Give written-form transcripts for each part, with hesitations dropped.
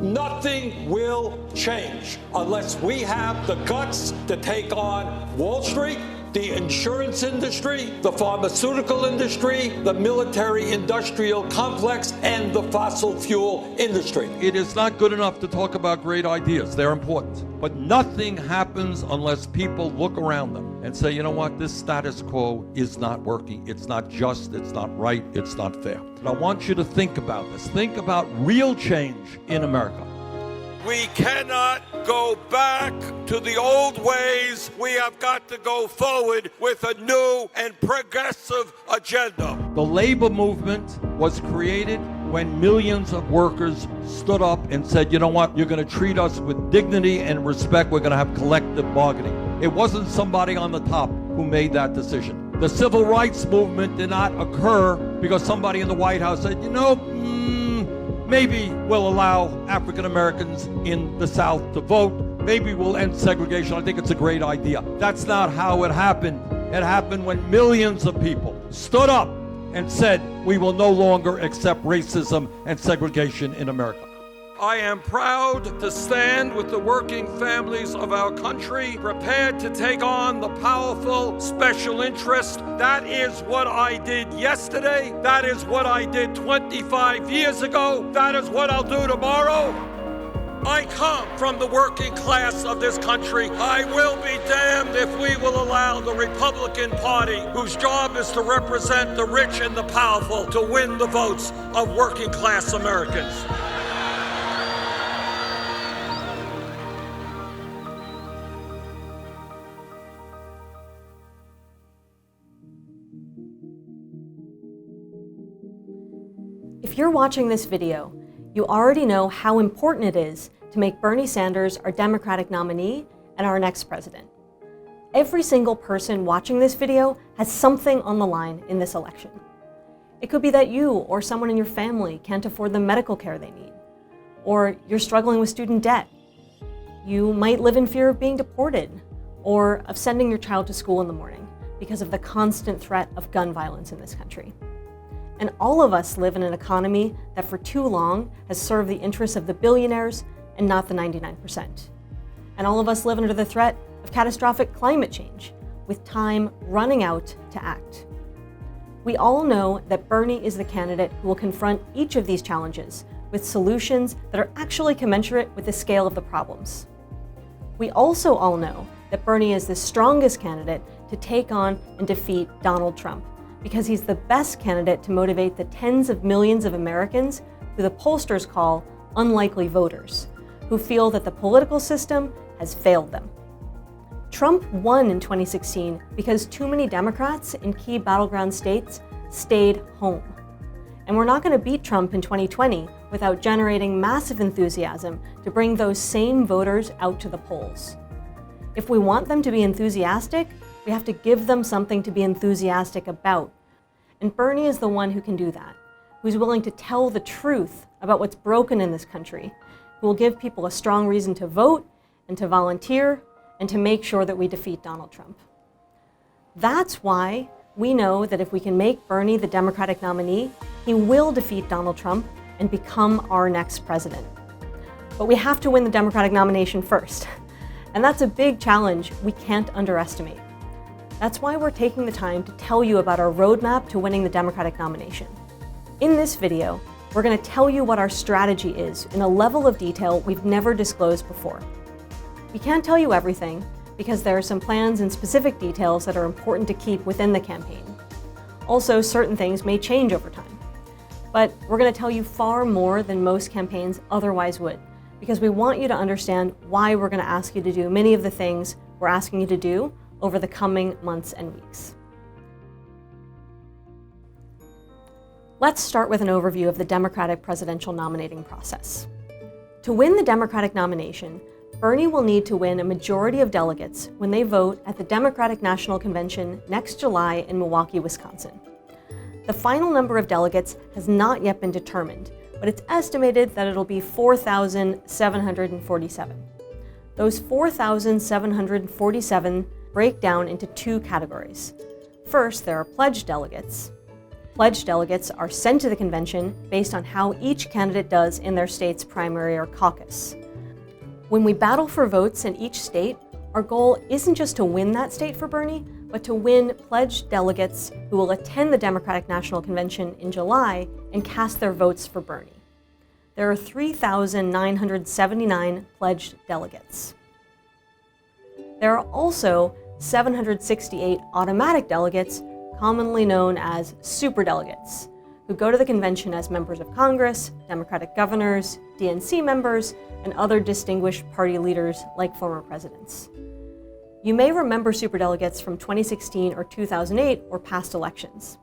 Nothing will change unless we have the guts to take on Wall Street, the insurance industry, the pharmaceutical industry, the military-industrial complex, and the fossil fuel industry. It is not good enough to talk about great ideas. They're important. But nothing happens unless people look around them and say, you know what, this status quo is not working. It's not just, it's not right, it's not fair. But I want you to think about this. Think about real change in America. We cannot go back to the old ways. We have got to go forward with a new and progressive agenda. The labor movement was created when millions of workers stood up and said, you know what, you're going to treat us with dignity and respect. We're going to have collective bargaining. It wasn't somebody on the top who made that decision. The civil rights movement did not occur because somebody in the White House said, you know, maybe we'll allow African Americans in the South to vote. Maybe we'll end segregation. I think it's a great idea. That's not how it happened. It happened when millions of people stood up and said, we will no longer accept racism and segregation in America. I am proud to stand with the working families of our country, prepared to take on the powerful special interest. That is what I did yesterday. That is what I did 25 years ago. That is what I'll do tomorrow. I come from the working class of this country. I will be damned if we will allow the Republican Party, whose job is to represent the rich and the powerful, to win the votes of working class Americans. If you're watching this video, you already know how important it is to make Bernie Sanders our Democratic nominee and our next president. Every single person watching this video has something on the line in this election. It could be that you or someone in your family can't afford the medical care they need, or you're struggling with student debt. You might live in fear of being deported, or of sending your child to school in the morning because of the constant threat of gun violence in this country. And all of us live in an economy that for too long has served the interests of the billionaires and not the 99%. And all of us live under the threat of catastrophic climate change, with time running out to act. We all know that Bernie is the candidate who will confront each of these challenges with solutions that are actually commensurate with the scale of the problems. We also all know that Bernie is the strongest candidate to take on and defeat Donald Trump, because he's the best candidate to motivate the tens of millions of Americans who the pollsters call unlikely voters, who feel that the political system has failed them. Trump won in 2016 because too many Democrats in key battleground states stayed home. And we're not going to beat Trump in 2020 without generating massive enthusiasm to bring those same voters out to the polls. If we want them to be enthusiastic, we have to give them something to be enthusiastic about. And Bernie is the one who can do that, who's willing to tell the truth about what's broken in this country, who will give people a strong reason to vote and to volunteer and to make sure that we defeat Donald Trump. That's why we know that if we can make Bernie the Democratic nominee, he will defeat Donald Trump and become our next president. But we have to win the Democratic nomination first. And that's a big challenge we can't underestimate. That's why we're taking the time to tell you about our roadmap to winning the Democratic nomination. In this video, we're going to tell you what our strategy is in a level of detail we've never disclosed before. We can't tell you everything because there are some plans and specific details that are important to keep within the campaign. Also, certain things may change over time. But we're going to tell you far more than most campaigns otherwise would, because we want you to understand why we're going to ask you to do many of the things we're asking you to do over the coming months and weeks. Let's start with an overview of the Democratic presidential nominating process. To win the Democratic nomination, Bernie will need to win a majority of delegates when they vote at the Democratic National Convention next July in Milwaukee, Wisconsin. The final number of delegates has not yet been determined, but it's estimated that it'll be 4,747. Those 4,747 break down into two categories. First, there are pledged delegates. Pledged delegates are sent to the convention based on how each candidate does in their state's primary or caucus. When we battle for votes in each state, our goal isn't just to win that state for Bernie, but to win pledged delegates who will attend the Democratic National Convention in July and cast their votes for Bernie. There are 3,979 pledged delegates. There are also 768 automatic delegates, commonly known as superdelegates, who go to the convention as members of Congress, Democratic governors, DNC members, and other distinguished party leaders like former presidents. You may remember superdelegates from 2016 or 2008 or past elections.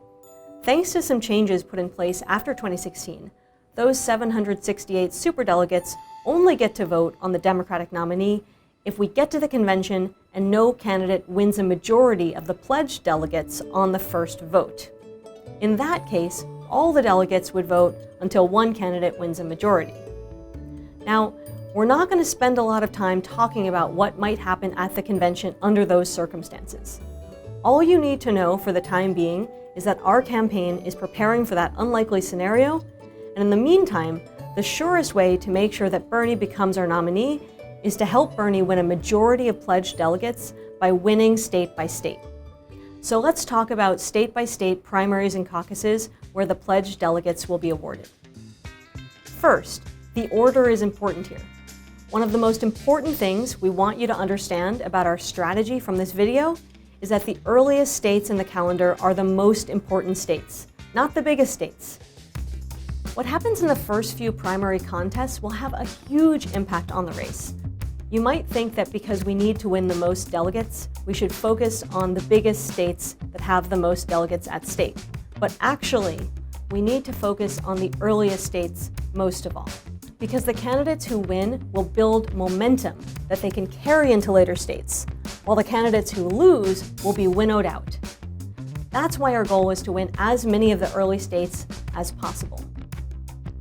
Thanks to some changes put in place after 2016, those 768 superdelegates only get to vote on the Democratic nominee if we get to the convention and no candidate wins a majority of the pledged delegates on the first vote. In that case, all the delegates would vote until one candidate wins a majority. Now, we're not going to spend a lot of time talking about what might happen at the convention under those circumstances. All you need to know for the time being is that our campaign is preparing for that unlikely scenario, and in the meantime, the surest way to make sure that Bernie becomes our nominee is to help Bernie win a majority of pledged delegates by winning state by state. So let's talk about state-by-state primaries and caucuses where the pledged delegates will be awarded. First, the order is important here. One of the most important things we want you to understand about our strategy from this video is that the earliest states in the calendar are the most important states, not the biggest states. What happens in the first few primary contests will have a huge impact on the race. You might think that because we need to win the most delegates, we should focus on the biggest states that have the most delegates at stake. But actually, we need to focus on the earliest states most of all, because the candidates who win will build momentum that they can carry into later states, while the candidates who lose will be winnowed out. That's why our goal is to win as many of the early states as possible.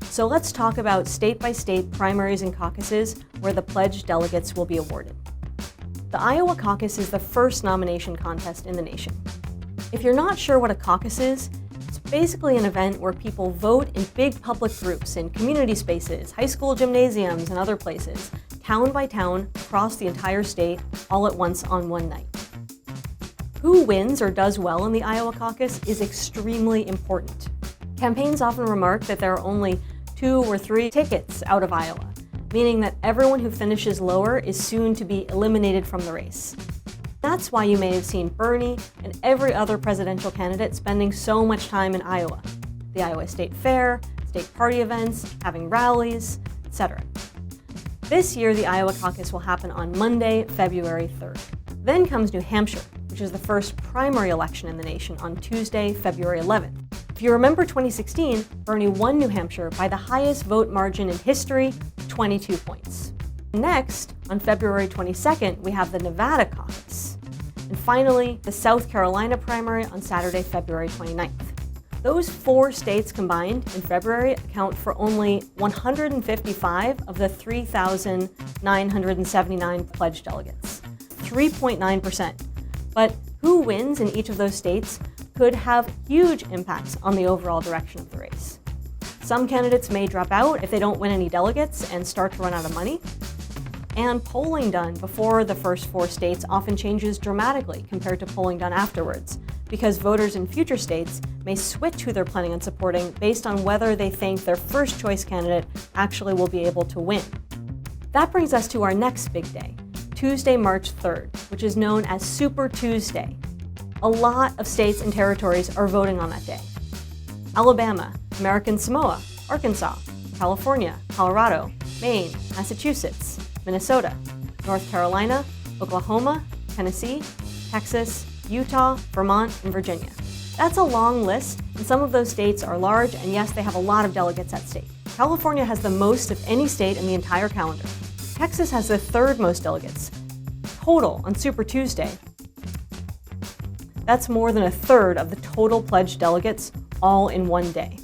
So let's talk about state-by-state primaries and caucuses where the pledged delegates will be awarded. The Iowa caucus is the first nomination contest in the nation. If you're not sure what a caucus is, it's basically an event where people vote in big public groups in community spaces, high school gymnasiums, and other places, town by town, across the entire state, all at once on one night. Who wins or does well in the Iowa caucus is extremely important. Campaigns often remark that there are only 2 or 3 tickets out of Iowa, meaning that everyone who finishes lower is soon to be eliminated from the race. That's why you may have seen Bernie and every other presidential candidate spending so much time in Iowa, the Iowa State Fair, state party events, having rallies, etc. This year, the Iowa caucus will happen on Monday, February 3rd. Then comes New Hampshire, which is the first primary election in the nation, on Tuesday, February 11th. If you remember 2016, Bernie won New Hampshire by the highest vote margin in history, 22 points. Next, on February 22nd, we have the Nevada caucus. And finally, the South Carolina primary on Saturday, February 29th. Those 4 states combined in February account for only 155 of the 3,979 pledged delegates, 3.9%. But who wins in each of those states could have huge impacts on the overall direction of the race. Some candidates may drop out if they don't win any delegates and start to run out of money. And polling done before the first 4 states often changes dramatically compared to polling done afterwards, because voters in future states may switch who they're planning on supporting based on whether they think their first choice candidate actually will be able to win. That brings us to our next big day, Tuesday, March 3rd, which is known as Super Tuesday. A lot of states and territories are voting on that day. Alabama, American Samoa, Arkansas, California, Colorado, Maine, Massachusetts, Minnesota, North Carolina, Oklahoma, Tennessee, Texas, Utah, Vermont, and Virginia. That's a long list, and some of those states are large, and yes, they have a lot of delegates at stake. California has the most of any state in the entire calendar. Texas has the 3rd most delegates total on Super Tuesday. That's more than 1/3 of the total pledged delegates, all in one day.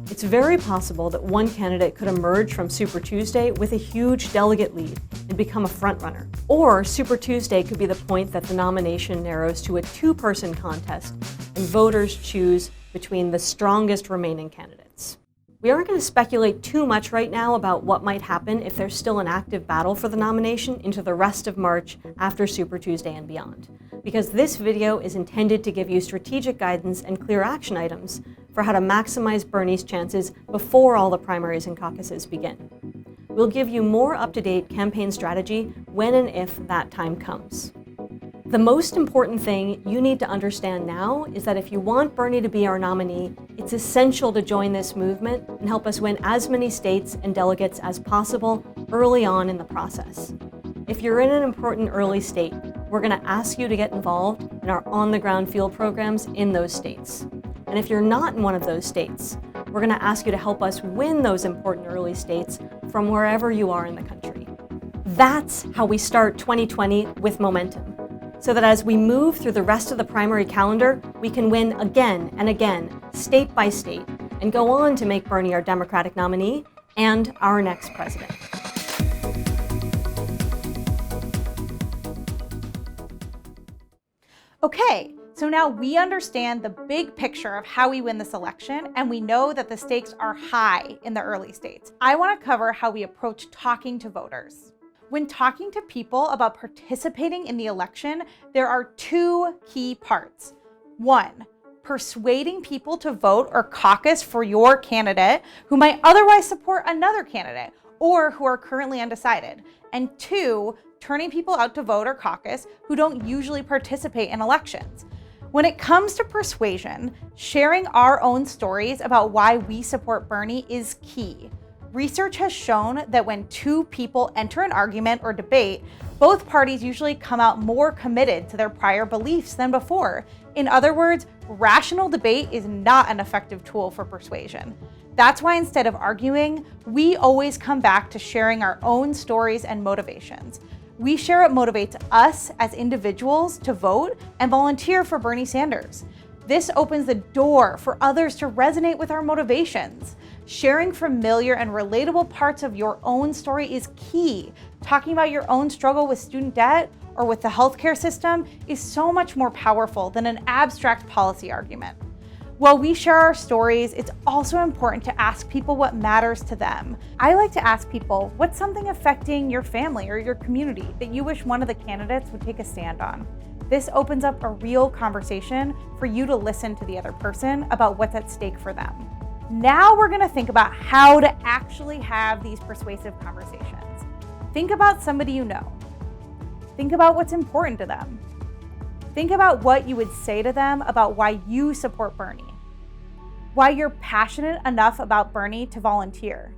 It's very possible that one candidate could emerge from Super Tuesday with a huge delegate lead and become a frontrunner. Or Super Tuesday could be the point that the nomination narrows to a 2-person contest and voters choose between the strongest remaining candidates. We aren't going to speculate too much right now about what might happen if there's still an active battle for the nomination into the rest of March after Super Tuesday and beyond, because this video is intended to give you strategic guidance and clear action items for how to maximize Bernie's chances before all the primaries and caucuses begin. We'll give you more up-to-date campaign strategy when and if that time comes. The most important thing you need to understand now is that if you want Bernie to be our nominee, it's essential to join this movement and help us win as many states and delegates as possible early on in the process. If you're in an important early state, we're going to ask you to get involved in our on-the-ground field programs in those states. And if you're not in one of those states, we're going to ask you to help us win those important early states from wherever you are in the country. That's how we start 2020 with momentum, so that as we move through the rest of the primary calendar, we can win again and again, state by state, and go on to make Bernie our Democratic nominee and our next president. Okay, so now we understand the big picture of how we win this election, and we know that the stakes are high in the early states. I want to cover how we approach talking to voters. When talking to people about participating in the election, there are two key parts. One, persuading people to vote or caucus for your candidate who might otherwise support another candidate or who are currently undecided. And two, turning people out to vote or caucus who don't usually participate in elections. When it comes to persuasion, sharing our own stories about why we support Bernie is key. Research has shown that when two people enter an argument or debate, both parties usually come out more committed to their prior beliefs than before. In other words, rational debate is not an effective tool for persuasion. That's why instead of arguing, we always come back to sharing our own stories and motivations. We share what motivates us as individuals to vote and volunteer for Bernie Sanders. This opens the door for others to resonate with our motivations. Sharing familiar and relatable parts of your own story is key. Talking about your own struggle with student debt or with the healthcare system is so much more powerful than an abstract policy argument. While we share our stories, it's also important to ask people what matters to them. I like to ask people, what's something affecting your family or your community that you wish one of the candidates would take a stand on? This opens up a real conversation for you to listen to the other person about what's at stake for them. Now we're gonna think about how to actually have these persuasive conversations. Think about somebody you know. Think about what's important to them. Think about what you would say to them about why you support Bernie, why you're passionate enough about Bernie to volunteer.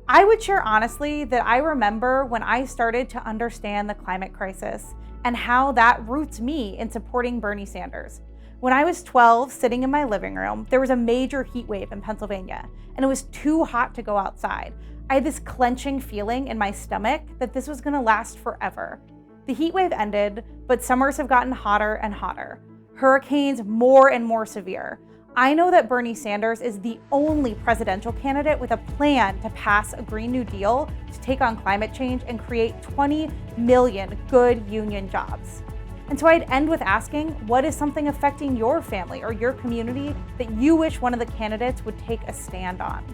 I would share honestly that I remember when I started to understand the climate crisis and how that roots me in supporting Bernie Sanders. When I was 12, sitting in my living room, there was a major heat wave in Pennsylvania, and it was too hot to go outside. I had this clenching feeling in my stomach that this was gonna last forever. The heat wave ended, but summers have gotten hotter and hotter. Hurricanes more and more severe. I know that Bernie Sanders is the only presidential candidate with a plan to pass a Green New Deal to take on climate change and create 20 million good union jobs. And so I'd end with asking, what is something affecting your family or your community that you wish one of the candidates would take a stand on?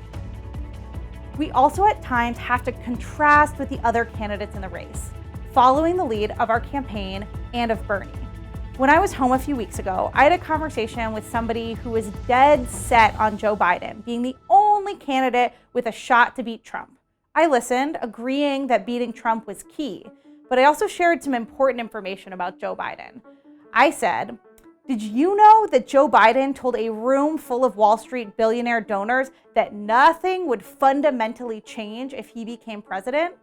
We also at times have to contrast with the other candidates in the race, following the lead of our campaign and of Bernie. When I was home a few weeks ago, I had a conversation with somebody who was dead set on Joe Biden being the only candidate with a shot to beat Trump. I listened, agreeing that beating Trump was key, but I also shared some important information about Joe Biden. I said, did you know that Joe Biden told a room full of Wall Street billionaire donors that nothing would fundamentally change if he became president?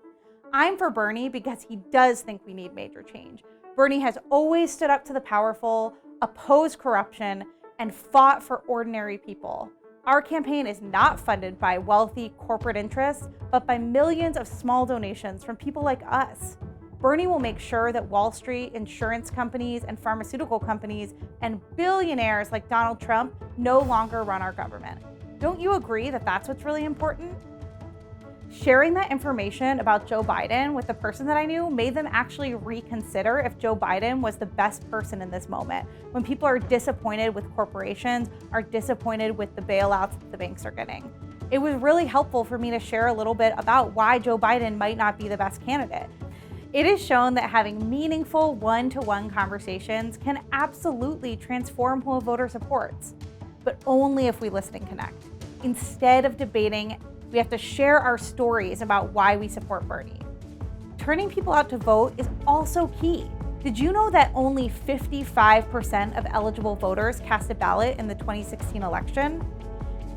I'm for Bernie because he does think we need major change. Bernie has always stood up to the powerful, opposed corruption, and fought for ordinary people. Our campaign is not funded by wealthy corporate interests, but by millions of small donations from people like us. Bernie will make sure that Wall Street, insurance companies, and pharmaceutical companies, and billionaires like Donald Trump no longer run our government. Don't you agree that that's what's really important? Sharing that information about Joe Biden with the person that I knew made them actually reconsider if Joe Biden was the best person in this moment. When people are disappointed with corporations, are disappointed with the bailouts that the banks are getting. It was really helpful for me to share a little bit about why Joe Biden might not be the best candidate. It is shown that having meaningful one-to-one conversations can absolutely transform who a voter supports, but only if we listen and connect. Instead of debating, we have to share our stories about why we support Bernie. Turning people out to vote is also key. Did you know that only 55% of eligible voters cast a ballot in the 2016 election?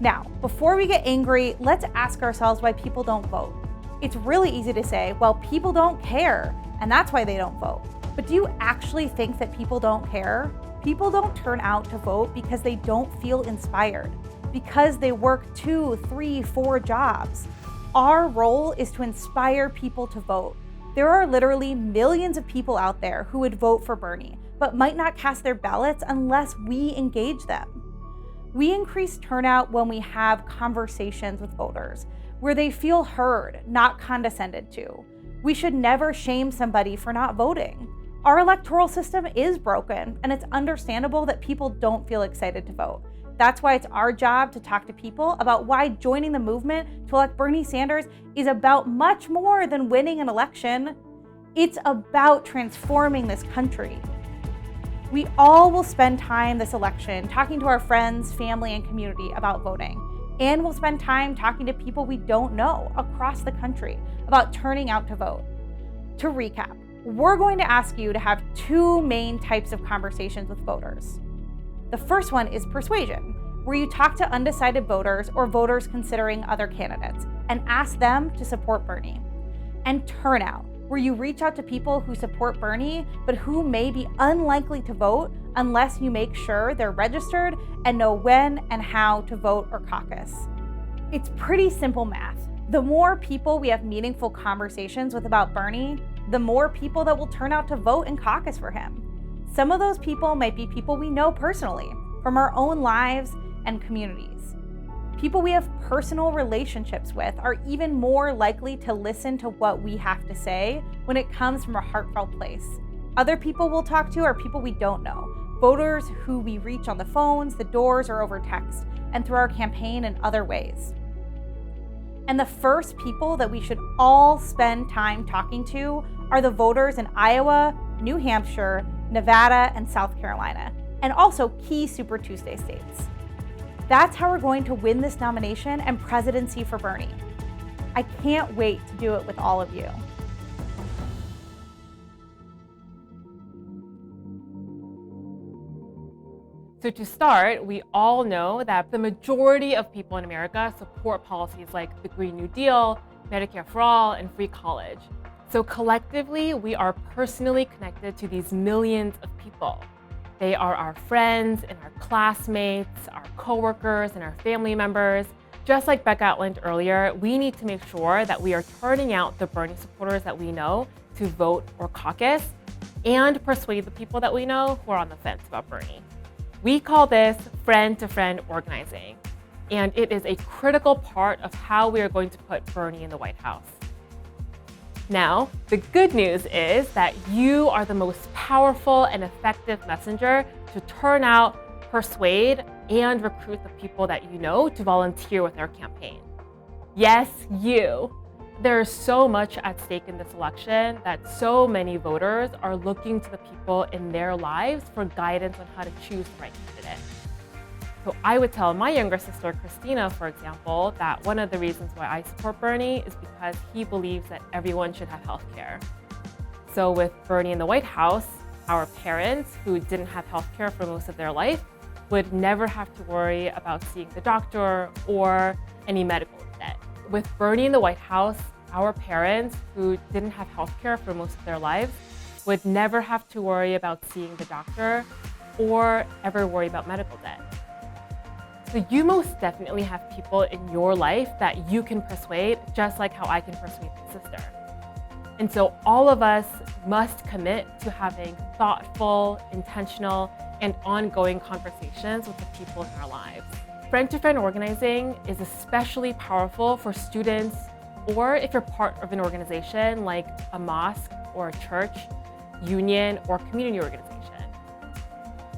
Now, before we get angry, let's ask ourselves why people don't vote. It's really easy to say, well, people don't care, and that's why they don't vote. But do you actually think that people don't care? People don't turn out to vote because they don't feel inspired, because they work 2, 3, 4 jobs. Our role is to inspire people to vote. There are literally millions of people out there who would vote for Bernie, but might not cast their ballots unless we engage them. We increase turnout when we have conversations with voters, where they feel heard, not condescended to. We should never shame somebody for not voting. Our electoral system is broken, and it's understandable that people don't feel excited to vote. That's why it's our job to talk to people about why joining the movement to elect Bernie Sanders is about much more than winning an election. It's about transforming this country. We all will spend time this election talking to our friends, family, and community about voting. And we'll spend time talking to people we don't know across the country about turning out to vote. To recap, we're going to ask you to have 2 main types of conversations with voters. The first one is persuasion, where you talk to undecided voters or voters considering other candidates and ask them to support Bernie. And turnout, where you reach out to people who support Bernie, but who may be unlikely to vote unless you make sure they're registered and know when and how to vote or caucus. It's pretty simple math. The more people we have meaningful conversations with about Bernie, the more people that will turn out to vote and caucus for him. Some of those people might be people we know personally, from our own lives and communities. People we have personal relationships with are even more likely to listen to what we have to say when it comes from a heartfelt place. Other people we'll talk to are people we don't know, voters who we reach on the phones, the doors, or over text, and through our campaign and other ways. And the first people that we should all spend time talking to are the voters in Iowa, New Hampshire, Nevada, and South Carolina, and also key Super Tuesday states. That's how we're going to win this nomination and presidency for Bernie. I can't wait to do it with all of you. So to start, we all know that the majority of people in America support policies like the Green New Deal, Medicare for All, and free college. So collectively, we are personally connected to these millions of people. They are our friends and our classmates, our coworkers and our family members. Just like Becca outlined earlier, we need to make sure that we are turning out the Bernie supporters that we know to vote or caucus and persuade the people that we know who are on the fence about Bernie. We call this friend-to-friend organizing, and it is a critical part of how we are going to put Bernie in the White House. Now, the good news is that you are the most powerful and effective messenger to turn out, persuade, and recruit the people that you know to volunteer with our campaign. Yes, you. There is so much at stake in this election that so many voters are looking to the people in their lives for guidance on how to choose the right candidate. So I would tell my younger sister, Christina, for example, that one of the reasons why I support Bernie is because he believes that everyone should have health care. So with Bernie in the White House, our parents who didn't have health care for most of their life would never have to worry about seeing the doctor or any medical debt. With Bernie in the White House, our parents who didn't have health care for most of their lives would never have to worry about seeing the doctor or ever worry about medical debt. So you most definitely have people in your life that you can persuade, just like how I can persuade my sister. And so all of us must commit to having thoughtful, intentional, and ongoing conversations with the people in our lives. Friend-to-friend organizing is especially powerful for students, or if you're part of an organization like a mosque or a church, union, or community organization.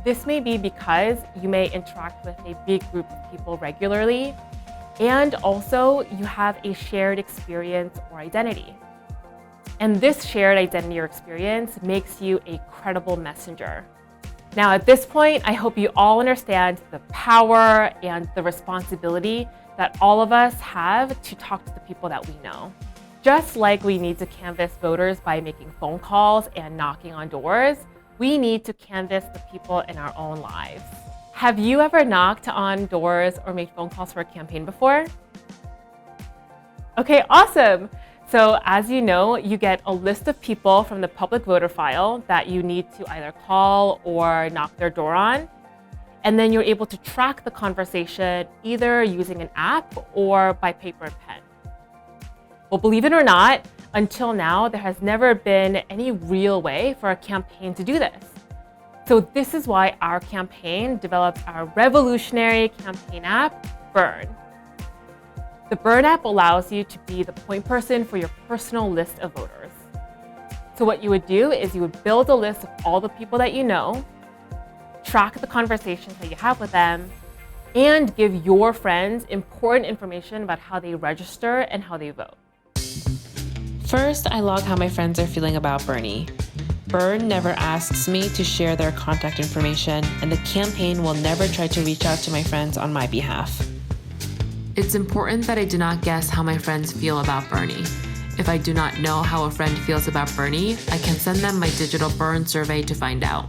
This may be because you may interact with a big group of people regularly, and also you have a shared experience or identity. And this shared identity or experience makes you a credible messenger. Now, at this point, I hope you all understand the power and the responsibility that all of us have to talk to the people that we know. Just like we need to canvass voters by making phone calls and knocking on doors, we need to canvass the people in our own lives. Have you ever knocked on doors or made phone calls for a campaign before? Okay, awesome. So as you know, you get a list of people from the public voter file that you need to either call or knock their door on. And then you're able to track the conversation either using an app or by paper and pen. Well, believe it or not, until now, there has never been any real way for a campaign to do this. So this is why our campaign developed our revolutionary campaign app, Burn. The Burn app allows you to be the point person for your personal list of voters. So what you would do is you would build a list of all the people that you know, track the conversations that you have with them, and give your friends important information about how they register and how they vote. First, I log how my friends are feeling about Bernie. Burn never asks me to share their contact information, and the campaign will never try to reach out to my friends on my behalf. It's important that I do not guess how my friends feel about Bernie. If I do not know how a friend feels about Bernie, I can send them my digital Burn survey to find out.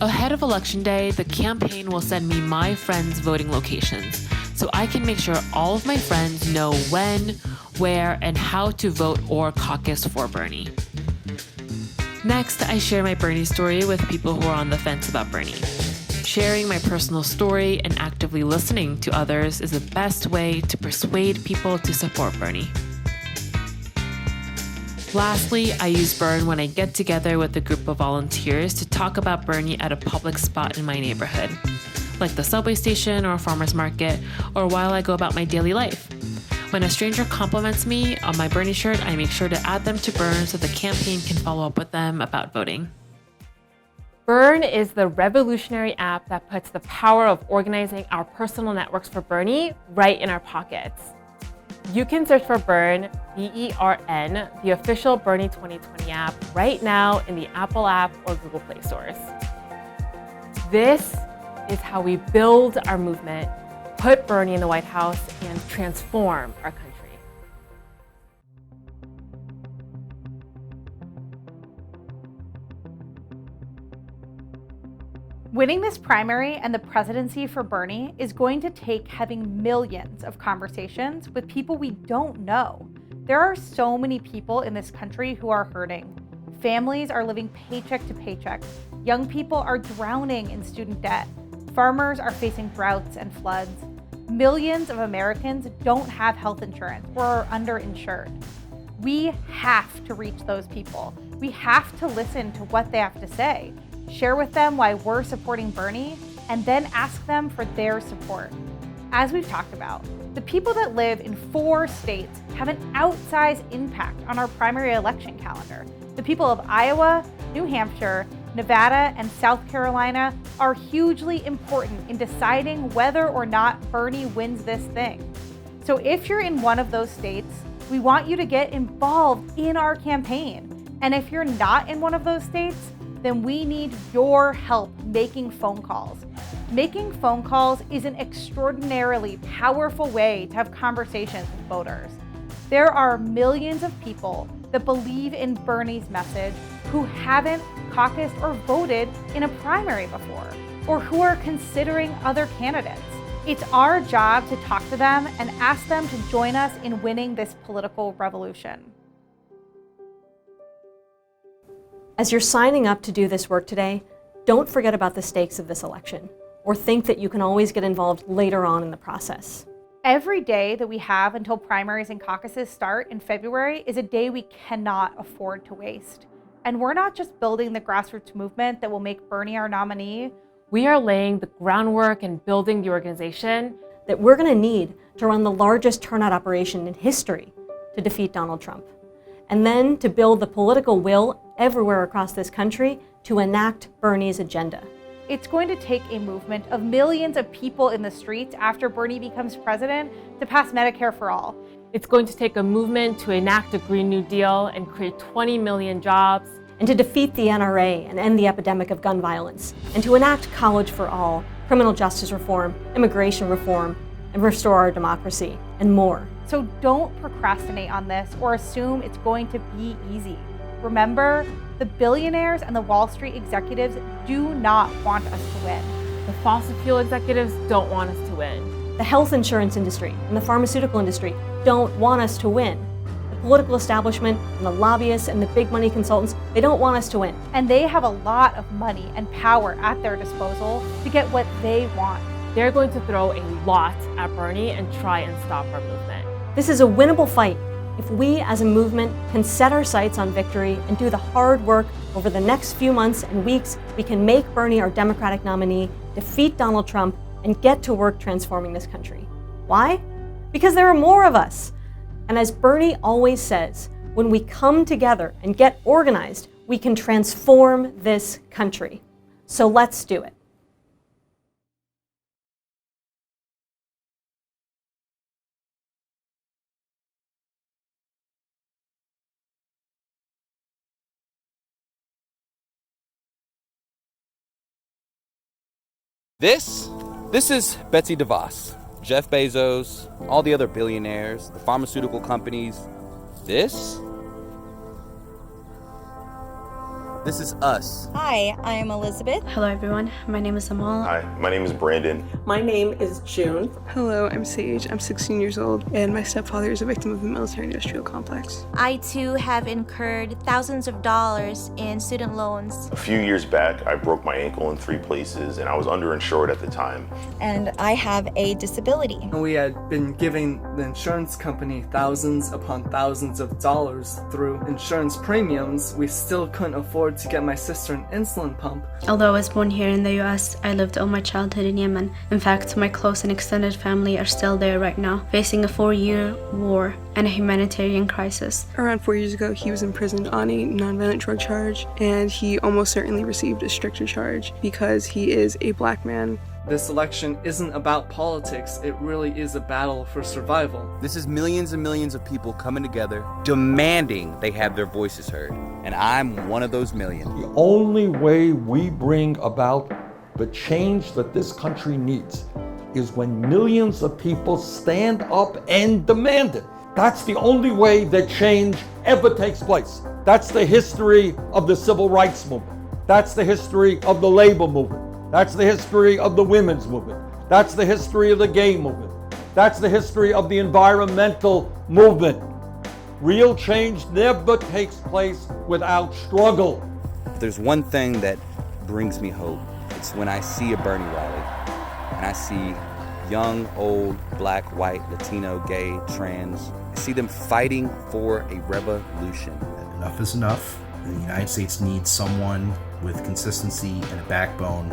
Ahead of Election Day, the campaign will send me my friends' voting locations, so I can make sure all of my friends know when, where, and how to vote or caucus for Bernie. Next, I share my Bernie story with people who are on the fence about Bernie. Sharing my personal story and actively listening to others is the best way to persuade people to support Bernie. Lastly, I use Burn when I get together with a group of volunteers to talk about Bernie at a public spot in my neighborhood, like the subway station or a farmer's market, or while I go about my daily life. When a stranger compliments me on my Bernie shirt, I make sure to add them to Burn so the campaign can follow up with them about voting. Burn is the revolutionary app that puts the power of organizing our personal networks for Bernie right in our pockets. You can search for Burn, B-E-R-N, the official Bernie 2020 app right now in the Apple app or Google Play stores. This is how we build our movement, put Bernie in the White House, and transform our country. Winning this primary and the presidency for Bernie is going to take having millions of conversations with people we don't know. There are so many people in this country who are hurting. Families are living paycheck to paycheck. Young people are drowning in student debt. Farmers are facing droughts and floods. Millions of Americans don't have health insurance or are underinsured. We have to reach those people. We have to listen to what they have to say, share with them why we're supporting Bernie, and then ask them for their support. As we've talked about, the people that live in 4 states have an outsized impact on our primary election calendar. The people of Iowa, New Hampshire, Nevada, and South Carolina are hugely important in deciding whether or not Bernie wins this thing. So if you're in one of those states, we want you to get involved in our campaign. And if you're not in one of those states, then we need your help making phone calls. Making phone calls is an extraordinarily powerful way to have conversations with voters. There are millions of people that believe in Bernie's message who haven't caucused or voted in a primary before, or who are considering other candidates. It's our job to talk to them and ask them to join us in winning this political revolution. As you're signing up to do this work today, don't forget about the stakes of this election, or think that you can always get involved later on in the process. Every day that we have until primaries and caucuses start in February is a day we cannot afford to waste. And we're not just building the grassroots movement that will make Bernie our nominee. We are laying the groundwork and building the organization That we're going to need to run the largest turnout operation in history to defeat Donald Trump, and then to build the political will everywhere across this country to enact Bernie's agenda. It's going to take a movement of millions of people in the streets after Bernie becomes president to pass Medicare for all. It's going to take a movement to enact a Green New Deal and create 20 million jobs. And to defeat the NRA and end the epidemic of gun violence, and to enact college for all, criminal justice reform, immigration reform, and restore our democracy, and more. So don't procrastinate on this or assume it's going to be easy. Remember, the billionaires and the Wall Street executives do not want us to win. The fossil fuel executives don't want us to win. The health insurance industry and the pharmaceutical industry don't want us to win. The political establishment and the lobbyists and the big money consultants, they don't want us to win. And they have a lot of money and power at their disposal to get what they want. They're going to throw a lot at Bernie and try and stop our movement. This is a winnable fight. If we as a movement can set our sights on victory and do the hard work over the next few months and weeks, we can make Bernie our Democratic nominee, defeat Donald Trump, and get to work transforming this country. Why? Because there are more of us. And as Bernie always says, when we come together and get organized, we can transform this country. So let's do it. This is Betsy DeVos, Jeff Bezos, all the other billionaires, the pharmaceutical companies. This is us. Hi, I'm Elizabeth. Hello everyone, my name is Amal. Hi, my name is Brandon. My name is June. Hello, I'm Sage. I'm 16 years old, and my stepfather is a victim of the military-industrial complex. I too have incurred thousands of dollars in student loans. A few years back, I broke my ankle in 3 places, and I was underinsured at the time. And I have a disability. We had been giving the insurance company thousands upon thousands of dollars through insurance premiums. We still couldn't afford to get my sister an insulin pump. Although I was born here in the US, I lived all my childhood in Yemen. In fact, my close and extended family are still there right now, facing a 4-year war and a humanitarian crisis. Around 4 years ago, he was imprisoned on a nonviolent drug charge, and he almost certainly received a stricter charge because he is a black man. This election isn't about politics, it really is a battle for survival. This is millions and millions of people coming together, demanding they have their voices heard. And I'm one of those millions. The only way we bring about the change that this country needs is when millions of people stand up and demand it. That's the only way that change ever takes place. That's the history of the civil rights movement. That's the history of the labor movement. That's the history of the women's movement. That's the history of the gay movement. That's the history of the environmental movement. Real change never takes place without struggle. If there's one thing that brings me hope, it's when I see a Bernie rally and I see young, old, black, white, Latino, gay, trans. I see them fighting for a revolution. Enough is enough. The United States needs someone with consistency and a backbone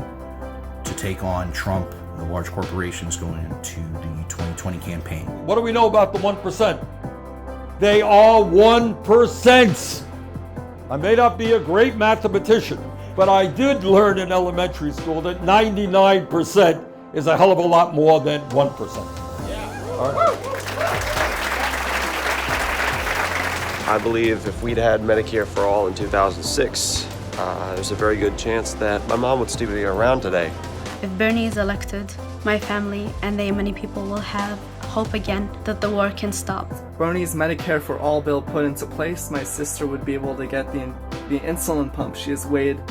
to take on Trump and the large corporations going into the 2020 campaign. What do we know about the 1%? They are 1%. I may not be a great mathematician, but I did learn in elementary school that 99% is a hell of a lot more than 1%. Yeah. All right. I believe if we'd had Medicare for all in 2006, there's a very good chance that my mom would still be around today. If Bernie is elected, my family and the Yemeni people will have hope again that the war can stop. Bernie's Medicare for All bill put into place, my sister would be able to get the insulin pump she has waited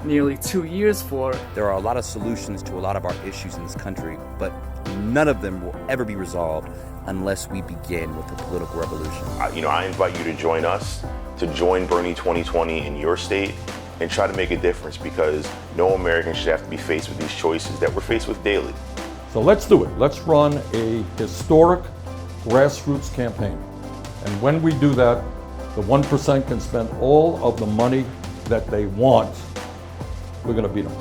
nearly 2 years for. There are a lot of solutions to a lot of our issues in this country, but none of them will ever be resolved unless we begin with a political revolution. I invite you to join us, to join Bernie 2020 in your state, and try to make a difference, because no American should have to be faced with these choices that we're faced with daily. So let's do it. Let's run a historic grassroots campaign. And when we do that, the 1% can spend all of the money that they want. We're going to beat them.